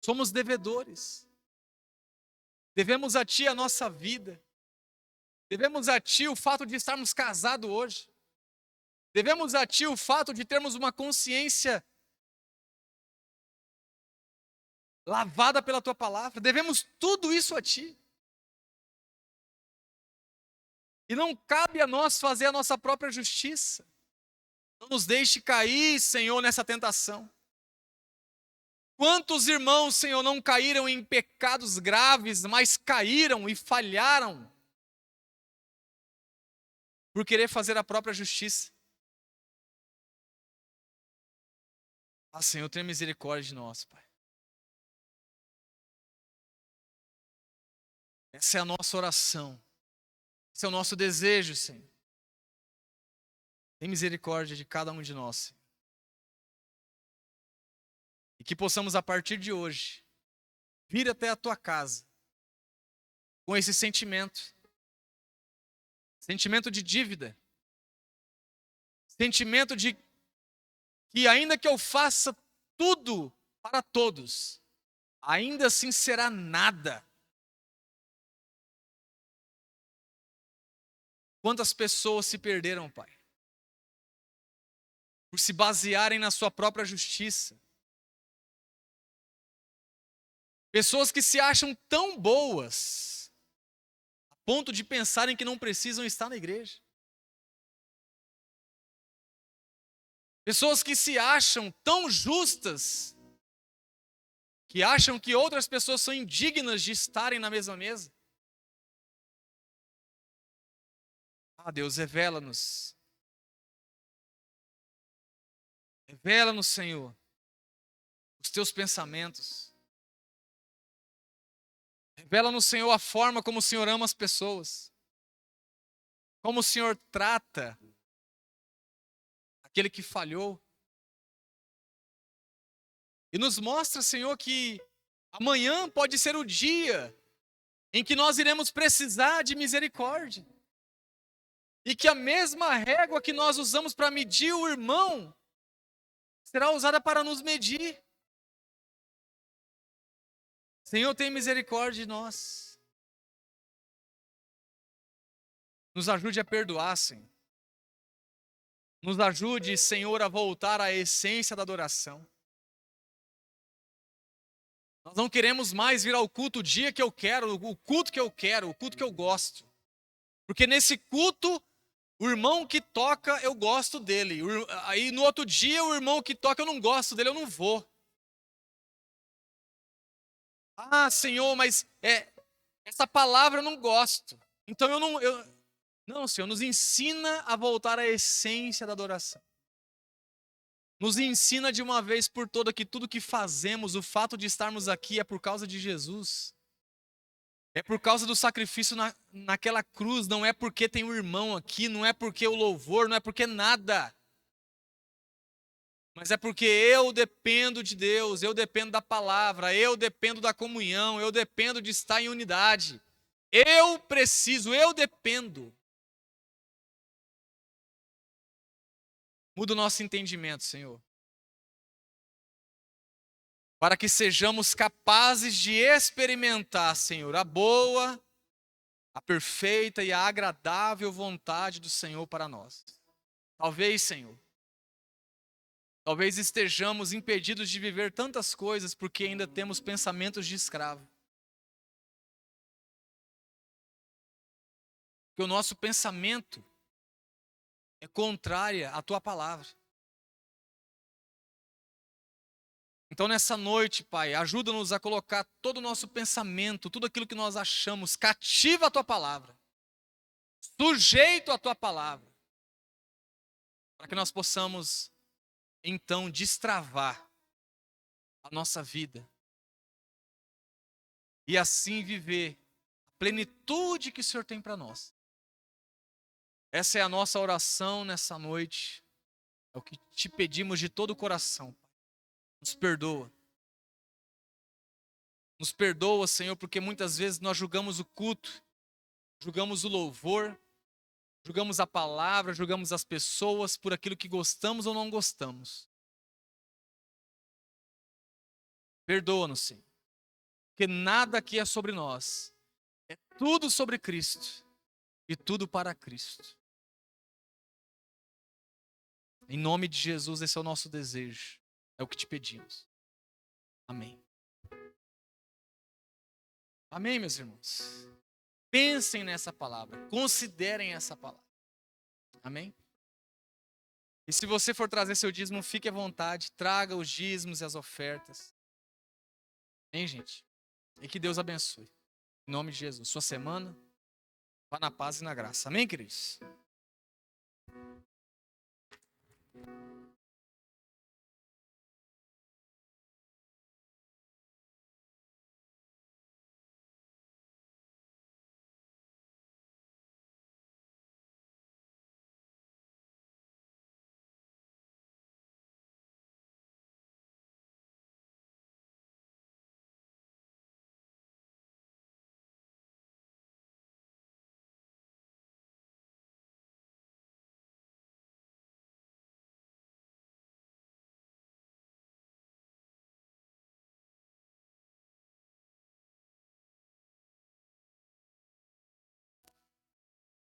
Somos devedores. Devemos a Ti a nossa vida. Devemos a Ti o fato de estarmos casados hoje. Devemos a Ti o fato de termos uma consciência lavada pela Tua palavra. Devemos tudo isso a Ti. E não cabe a nós fazer a nossa própria justiça. Não nos deixe cair, Senhor, nessa tentação. Quantos irmãos, Senhor, não caíram em pecados graves, mas caíram e falharam por querer fazer a própria justiça? Ah, Senhor, tenha misericórdia de nós, Pai. Essa é a nossa oração. Esse é o nosso desejo, Senhor. Tem misericórdia de cada um de nós, Senhor. E que possamos, a partir de hoje, vir até a Tua casa com esse sentimento. Sentimento de dívida. Sentimento de que ainda que eu faça tudo para todos, ainda assim será nada. Quantas pessoas se perderam, Pai, por se basearem na sua própria justiça. Pessoas que se acham tão boas, a ponto de pensarem que não precisam estar na igreja. Pessoas que se acham tão justas, que acham que outras pessoas são indignas de estarem na mesma mesa. Ah, Deus, revela-nos. Revela-nos, Senhor, os teus pensamentos. Revela-nos, Senhor, a forma como o Senhor ama as pessoas. Como o Senhor trata aquele que falhou. E nos mostra, Senhor, que amanhã pode ser o dia em que nós iremos precisar de misericórdia. E que a mesma régua que nós usamos para medir o irmão será usada para nos medir. Senhor, tem misericórdia de nós. Nos ajude a perdoar, Senhor. Nos ajude, Senhor, a voltar à essência da adoração. Nós não queremos mais vir ao culto o dia que eu quero, o culto que eu quero, o culto que eu gosto. Porque nesse culto, o irmão que toca, eu gosto dele. Aí no outro dia, o irmão que toca, eu não gosto dele, eu não vou. Ah, Senhor, mas essa palavra eu não gosto. Então eu não... Não, Senhor, nos ensina a voltar à essência da adoração. Nos ensina de uma vez por toda que tudo que fazemos, o fato de estarmos aqui é por causa de Jesus. É por causa do sacrifício naquela cruz, não é porque tem um irmão aqui, não é porque o louvor, não é porque nada. Mas é porque eu dependo de Deus, eu dependo da palavra, eu dependo da comunhão, eu dependo de estar em unidade. Eu preciso, eu dependo. Muda o nosso entendimento, Senhor. Para que sejamos capazes de experimentar, Senhor, a boa, a perfeita e a agradável vontade do Senhor para nós. Talvez, Senhor, talvez estejamos impedidos de viver tantas coisas porque ainda temos pensamentos de escravo. Porque o nosso pensamento é contrária à tua palavra. Então nessa noite, Pai, ajuda-nos a colocar todo o nosso pensamento, tudo aquilo que nós achamos, cativa a tua palavra, sujeito à tua palavra, para que nós possamos então destravar a nossa vida e assim viver a plenitude que o Senhor tem para nós. Essa é a nossa oração nessa noite, é o que te pedimos de todo o coração. Nos perdoa. Nos perdoa, Senhor, porque muitas vezes nós julgamos o culto, julgamos o louvor, julgamos a palavra, julgamos as pessoas por aquilo que gostamos ou não gostamos. Perdoa-nos, Senhor, porque nada aqui é sobre nós, é tudo sobre Cristo e tudo para Cristo. Em nome de Jesus, esse é o nosso desejo, é o que te pedimos. Amém. Amém, meus irmãos? Pensem nessa palavra, considerem essa palavra. Amém? E se você for trazer seu dízimo, fique à vontade, traga os dízimos e as ofertas. Amém, gente? E que Deus abençoe. Em nome de Jesus. Sua semana, vá na paz e na graça. Amém, queridos?